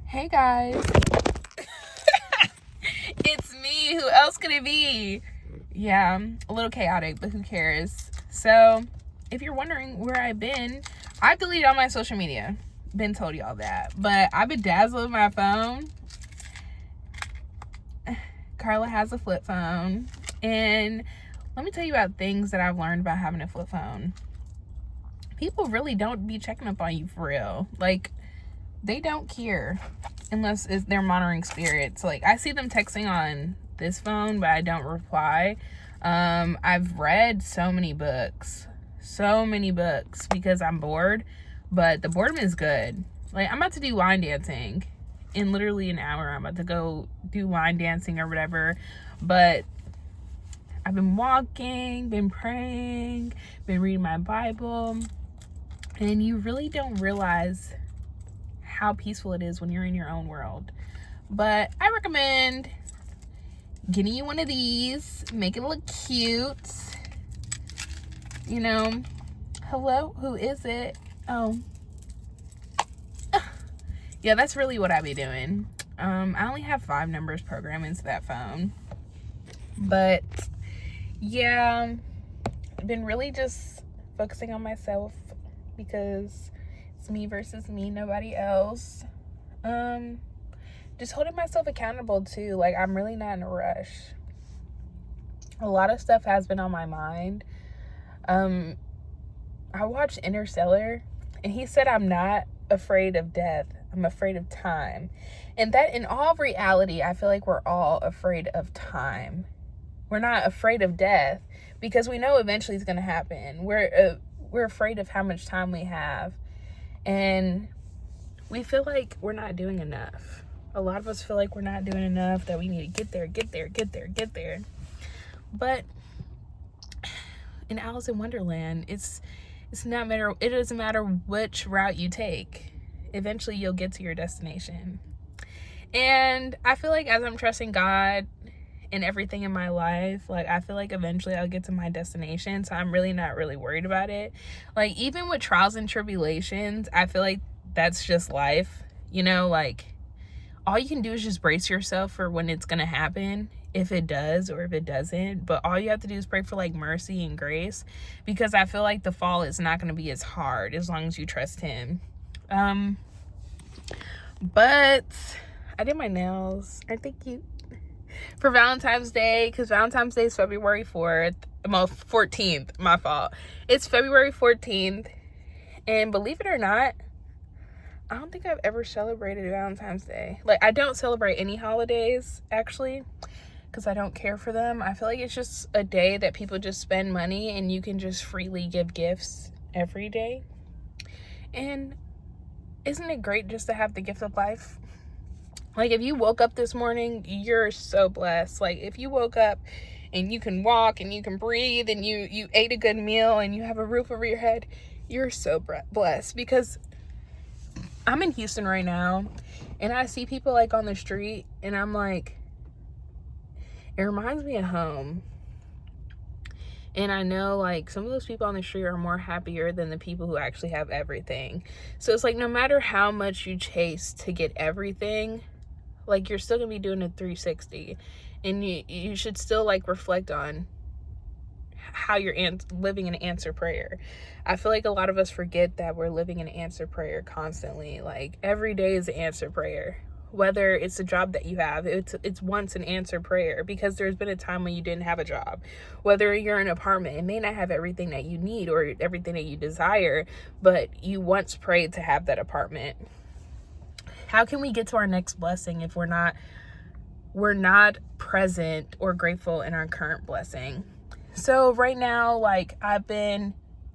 Hey guys, it's me. Who else could it be? Yeah, a little chaotic, but who cares? So, if you're wondering where I've been, I've deleted all my social media. Been told y'all that, but I've been dazzling my phone. Carla has a flip phone, and let me tell you about things that I've learned about having a flip phone. People really don't be checking up on you for real. Like, they don't care unless they're monitoring spirits. Like, I see them texting on this phone, but I don't reply. I've read so many books because I'm bored, but the boredom is good. Like, I'm about to do line dancing in literally an hour. I'm about to go do line dancing or whatever, but I've been walking, been praying, been reading my Bible, and you really don't realize how peaceful it is when you're in your own world. But I recommend getting you one of these, make it look cute. You know, hello, who is it? Oh, yeah, that's really what I be doing. I only have 5 numbers programmed into that phone, but yeah, I've been really just focusing on myself because it's me versus me, nobody else. Just holding myself accountable too. Like, I'm really not in a rush. A lot of stuff has been on my mind. I watched Interstellar, and he said I'm not afraid of death. I'm afraid of time. And that, in all reality, I feel like we're all afraid of time. We're not afraid of death because we know eventually it's going to happen. We're afraid of how much time we have. And we feel like we're not doing enough. A lot of us feel like we're not doing enough, that we need to get there. But in Alice in Wonderland, it doesn't matter which route you take. Eventually you'll get to your destination. And I feel like as I'm trusting God in everything in my life, like, I feel like eventually I'll get to my destination. So I'm really not really worried about it. Like, even with trials and tribulations, I feel like that's just life. You know, like, all you can do is just brace yourself for when it's going to happen, if it does or if it doesn't. But all you have to do is pray for, like, mercy and grace, because I feel like the fall is not going to be as hard as long as you trust him. But I did my nails. Aren't they cute? For Valentine's Day, because Valentine's Day is February 14th. My fault. It's February 14th. And believe it or not, I don't think I've ever celebrated Valentine's Day. Like, I don't celebrate any holidays, actually, because I don't care for them. I feel like it's just a day that people just spend money and you can just freely give gifts every day. And isn't it great just to have the gift of life? Like, if you woke up this morning, you're so blessed. Like, if you woke up and you can walk and you can breathe and you ate a good meal and you have a roof over your head, you're so blessed. Because I'm in Houston right now, and I see people, like, on the street, and I'm like, it reminds me of home. And I know, like, some of those people on the street are more happier than the people who actually have everything. So it's like, no matter how much you chase to get everything, like, you're still gonna be doing a 360, and you should still, like, reflect on how you're living an answer prayer. I feel like a lot of us forget that we're living an answer prayer constantly. Like, every day is an answer prayer. Whether it's a job that you have, it's once an answer prayer, because there's been a time when you didn't have a job. Whether you're in an apartment, it may not have everything that you need or everything that you desire, but you once prayed to have that apartment. How can we get to our next blessing if we're not present or grateful in our current blessing? So right now, like,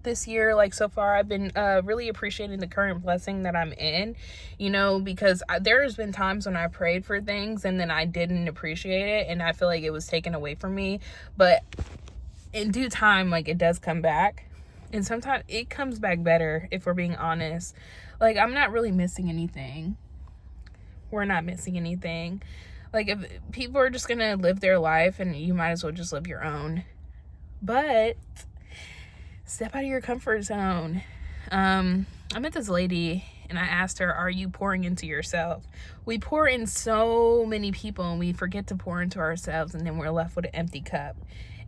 this year, like, so far, I've been really appreciating the current blessing that I'm in, you know, because there's been times when I prayed for things and then I didn't appreciate it, and I feel like it was taken away from me. But in due time, like, it does come back, and sometimes it comes back better, if we're being honest. Like, I'm not really missing anything. We're not missing anything. Like, if people are just gonna live their life, and you might as well just live your own. But step out of your comfort zone. I met this lady and I asked her, are you pouring into yourself? We pour in so many people and we forget to pour into ourselves, and then we're left with an empty cup.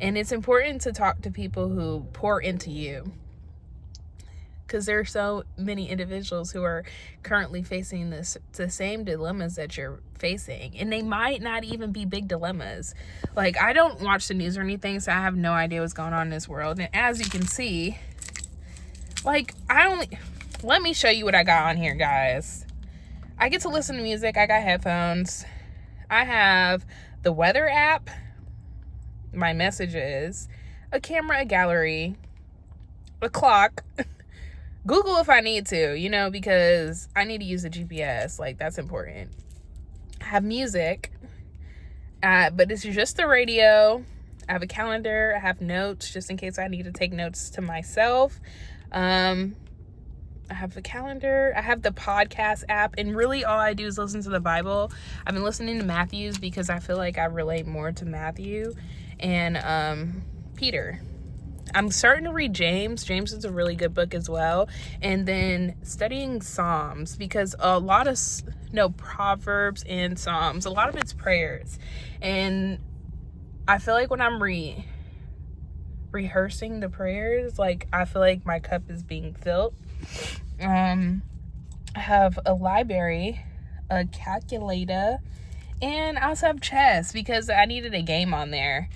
And it's important to talk to people who pour into you, because there are so many individuals who are currently facing the same dilemmas that you're facing, and they might not even be big dilemmas. Like, I don't watch the news or anything, so I have no idea what's going on in this world. And as you can see, like, let me show you what I got on here, guys. I get to listen to music. I got headphones. I have the weather app, my messages, a camera, a gallery, a clock, Google if I need to, because I need to use the GPS. Like, that's important. I have music, but it's just the radio. I have a calendar. I have notes just in case I need to take notes to myself. I have the calendar. I have the podcast app, and really all I do is listen to the Bible. I've been listening to Matthew's because I feel like I relate more to Matthew and Peter. I'm starting to read James. James is a really good book as well. And then studying Psalms, because a lot of, Proverbs and Psalms, a lot of it's prayers. And I feel like when I'm rehearsing the prayers, like, I feel like my cup is being filled. I have a library, a calculator, and I also have chess because I needed a game on there.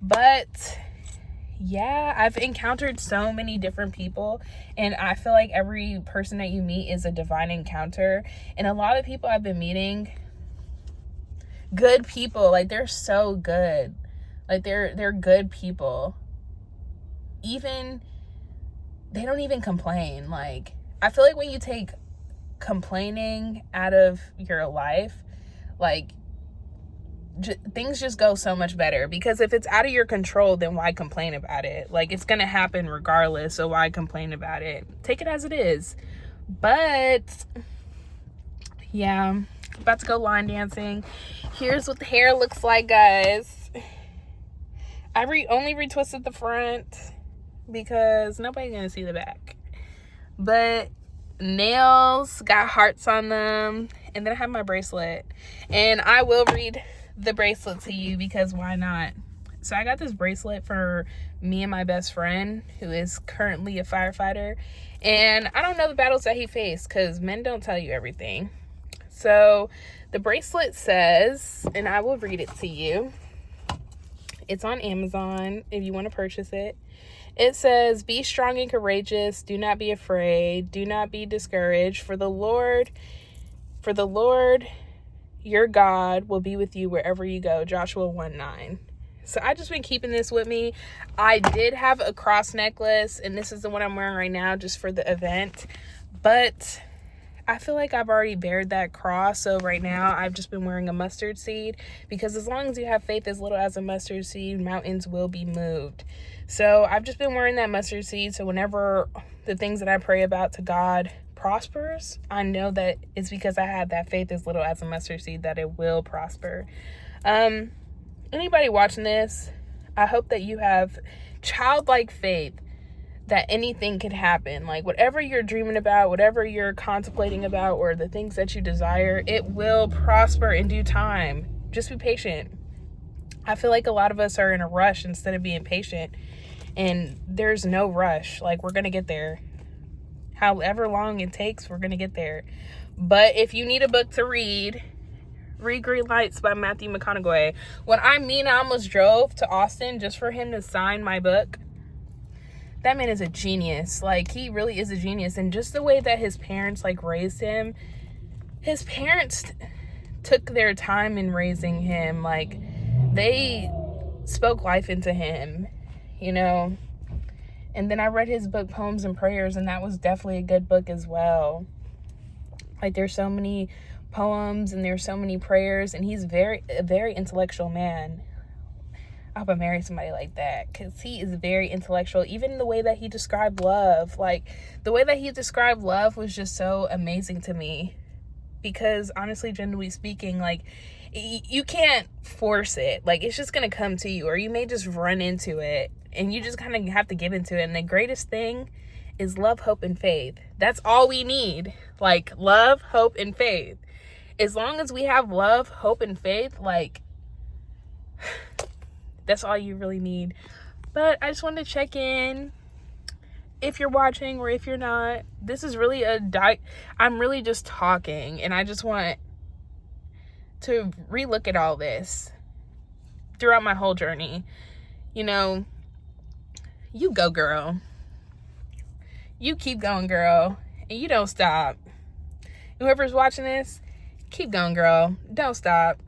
But yeah, I've encountered so many different people, and I feel like every person that you meet is a divine encounter. And a lot of people I've been meeting, good people, like, they're so good. Like, they're good people. Even, they don't even complain. Like, I feel like when you take complaining out of your life, like, things just go so much better. Because if it's out of your control, then why complain about it? Like, it's gonna happen regardless, so why complain about it? Take it as it is. But yeah, about to go line dancing. Here's what the hair looks like, guys. I only retwisted the front because nobody's gonna see the back. But nails got hearts on them, and then I have my bracelet, and I will read the bracelet to you because why not? So I got this bracelet for me and my best friend, who is currently a firefighter, and I don't know the battles that he faced because men don't tell you everything. So the bracelet says, and I will read it to you, it's on Amazon if you want to purchase it. It says, "Be strong and courageous, do not be afraid, do not be discouraged, for the Lord your God will be with you wherever you go." Joshua 1:9. So I just been keeping this with me. I did have a cross necklace, and this is the one I'm wearing right now just for the event. But I feel like I've already bared that cross. So right now I've just been wearing a mustard seed, because as long as you have faith as little as a mustard seed, mountains will be moved. So I've just been wearing that mustard seed. So whenever the things that I pray about to God prospers, I know that it's because I have that faith as little as a mustard seed that it will prosper. Anybody watching this, I hope that you have childlike faith that anything could happen. Like, whatever you're dreaming about, whatever you're contemplating about, or the things that you desire, it will prosper in due time. Just be patient. I feel like a lot of us are in a rush instead of being patient, and there's no rush. Like, we're gonna get there. However long it takes, we're gonna get there. But if you need a book to read Green Lights by Matthew McConaughey. When I almost drove to Austin just for him to sign my book. That man is a genius. Like, he really is a genius. And just the way that his parents, like, raised him, his parents took their time in raising him. Like, they spoke life into him, And then I read his book, Poems and Prayers, and that was definitely a good book as well. Like, there's so many poems and there's so many prayers, and he's a very intellectual man. I hope I marry somebody like that, because he is very intellectual. Even the way that he described love, like, the way that he described love was just so amazing to me. Because honestly, generally speaking, like, you can't force it. Like, it's just gonna come to you, or you may just run into it, and you just kind of have to give into it. And the greatest thing is love, hope, and faith. That's all we need. Like, love, hope, and faith. As long as we have love, hope, and faith, like, that's all you really need. But I just wanted to check in. If you're watching or if you're not, this is really I'm really just talking, and I just want to relook at all this throughout my whole journey. You know, you go, girl. You keep going, girl, and you don't stop. Whoever's watching this, keep going, girl. Don't stop.